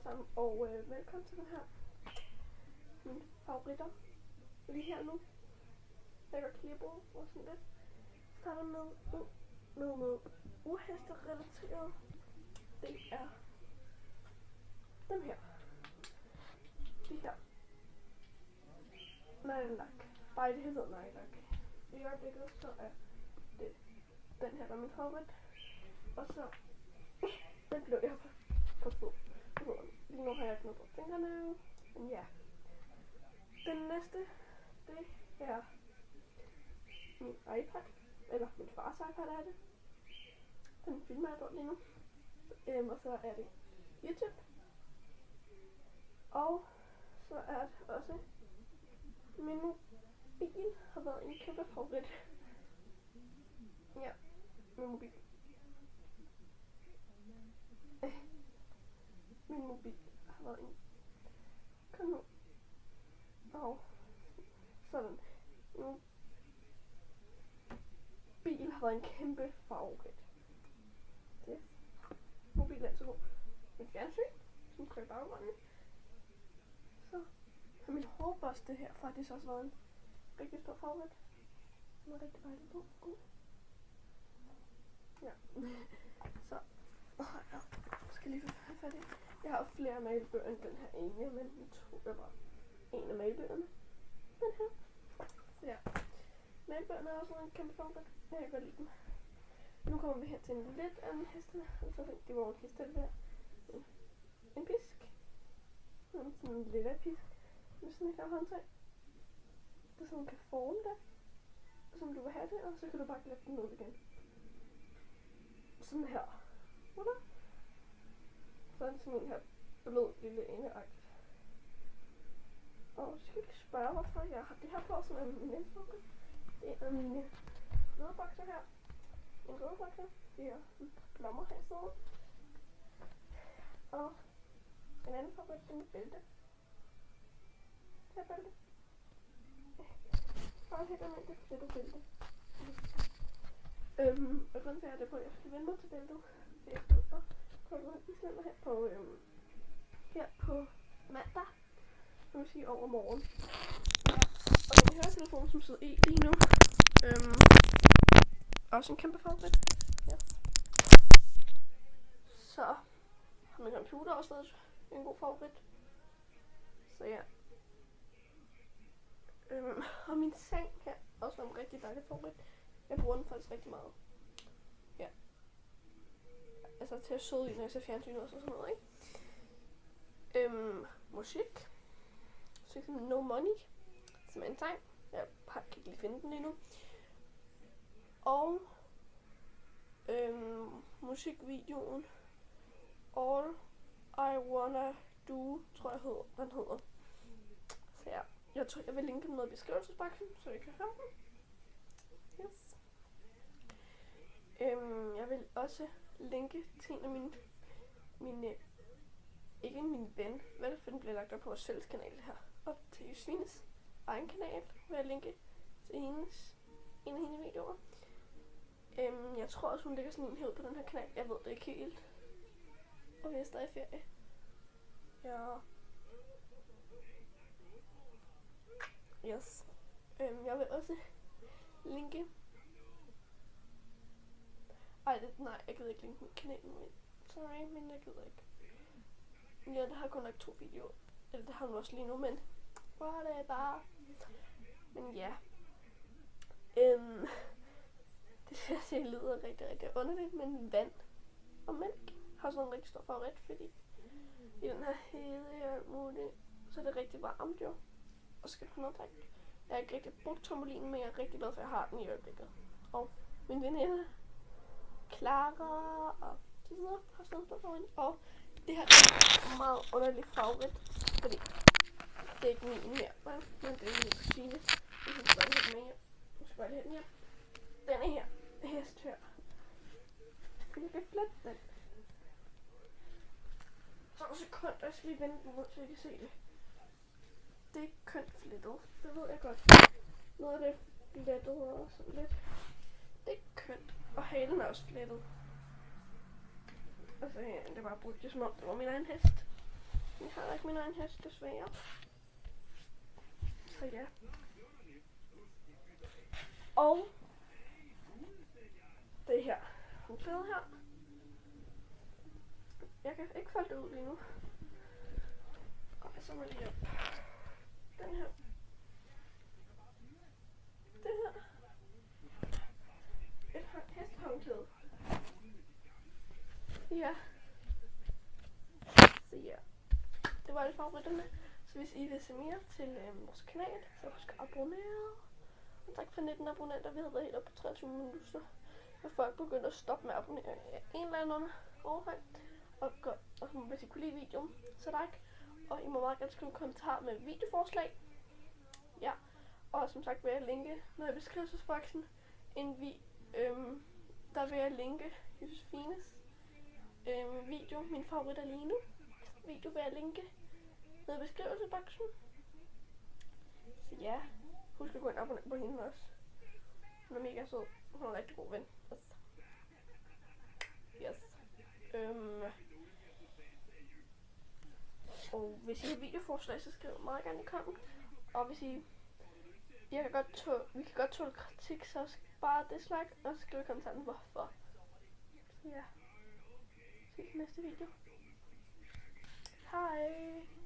sammen, og velkommen til den her mine favoritter lige her nu. Jeg kan klippe og sådan lidt. Starter med noget uhesterelateret. Det er dem her. De her. Neglelak. Bare det hedder neglelak. I øjeblikket så er det den her, der er min favorit. Og så den blev jeg på fod. Lige nu har jeg ikke noget på fingrene. Men ja. Den næste, det er min iPad. Eller min fars iPad er det. Den filmer jeg på lige nu. Og så er det YouTube. Og så er det også min mobil har været en kæmpe favorit. Ja, min mobil. Min mobil har været en... Kom nu. Og sådan. Min mobil har været en kæmpe favorit. Det. Mobil er så god. Min fjernsyn, som kører i baggrunden. Så har min hårbørste her faktisk også været en rigtig stor favorit. Den er rigtig dejlig på. Ja. Så. Jeg skal lige have fat i. Jeg har flere malbøger end den her ene, men jeg tror det var en af malbøgerne. Den her. Så ja. Malbøgerne er også en kæmpe favorit. Jeg kan godt lide dem. Nu kommer vi her til en lidt anden heste. Altså det var en heste der. En pisk. Sådan en lille pisk. Med sådan et håndtag. Der sådan kan forme det. Som du vil have det, og så kan du bare klippe den ud igen. Sådan her. Hvordan? Sådan en her blød lille endeagtigt. Og så kan du spørge, hvorfor jeg har det her på, som er min næstfavorit. Det er mine røde bokser her. En røde bokser. Det er blommer her i siden. Og en anden favorit er mit bælte. Det her bælte. Og helt almindeligt flettet bælte. Og grunden til at det på, at jeg skal vende mig til bæltet. Det er og prøve at islænder her på mandag. Det vil sige over morgen. Og min høretelefon, som sidder i lige nu. Også en kæmpe favorit. Yes. Så har min computer også været en god favorit. Så ja. Og min seng her også var en rigtig dejlig favorit. Jeg bruger den faktisk rigtig meget. Ja. Altså til at sidde i, når jeg ser fjernsyn og sådan noget, ikke? Musik. Så No Money, som er en sang. Jeg kan ikke lige finde den lige nu. Og musikvideoen All I Wanna Do, tror jeg den hedder. Så ja, jeg vil linke den ned i beskrivelsesboksen, så I kan høre den. Yes. Jeg vil også linke til en af mine ikke min ven, vel, for den bliver lagt op på vores fælles kanal her. Og til Josefines egen kanal vil jeg linke til en af hendes videoer. Jeg tror også, hun lægger sådan en her ud på den her kanal. Jeg ved det ikke helt. Og vi er stadig i ferie. Ja. Yes. Jeg vil også linke. Nej, jeg gider ikke linke min kanal nu. Sorry, men jeg gider ikke. Ja, det har kun lagt 2 videoer. Eller det har hun også lige nu, men hvor er det bare. Men ja. Det lyder rigtig, rigtig underligt, men vand og mælk har sådan en rigtig stor favorit, fordi i den her hede og muligt, så er det rigtig varmt jo. Og skal have noget drik. Jeg har ikke rigtig brugt Tombolinen, men jeg er rigtig glad for, at jeg har den i øjeblikket. Og min veninde, Clara og så videre, har sådan en stor favorit. Og det her er en meget underlig favorit, fordi det er ikke min mere, men det er min kusine. Jeg skal bare have den med hjem. Jeg skal bare have den hjem. Denne her hest her. Jeg kan flette den. Så en sekund, jeg skal lige vende den ud, så jeg kan se det. Det er ikke kønt flettet, det ved jeg godt. Noget af det er flettet og sådan lidt. Det er ikke kønt, og halen er også flettet. Og så her, det var brugt som om det var min egen hest. Jeg har ikke min egen hest, desværre. Så ja. Og det her håndklæde her. Jeg kan ikke folde det ud lige nu. Og så må jeg lige op. Den her. Det her. Et hestehåndklæde. Ja. Så ja. Det var alle favoritterne. Så hvis I vil se mere til vores kanal, så husk at abonnere. Og tak for 19 abonnenter. Vi havde været helt op på 23 minutter. Og folk begyndte at stoppe med at abonnere en eller anden overhøj. Og hvis I kunne lide videoen, så like. Og I må meget gerne skrive en kommentar med videoforslag. Ja. Og som sagt vil jeg linke nede i beskrivelsesboksen der vil jeg linke Josefines video, min favorit lige nu. Video vil jeg linke nede i beskrivelsesboksen. Så ja, husk at gå ind og abonnere på hende også. Hun er mega sød. Hun er en rigtig god ven. Yes. Og hvis I har videoforslag, så skriv meget gerne i komment. Og hvis I vi kan godt tåle kritik, så bare dislike og skriv i kommentaren hvorfor. Så ja. Ses i næste video. Hej.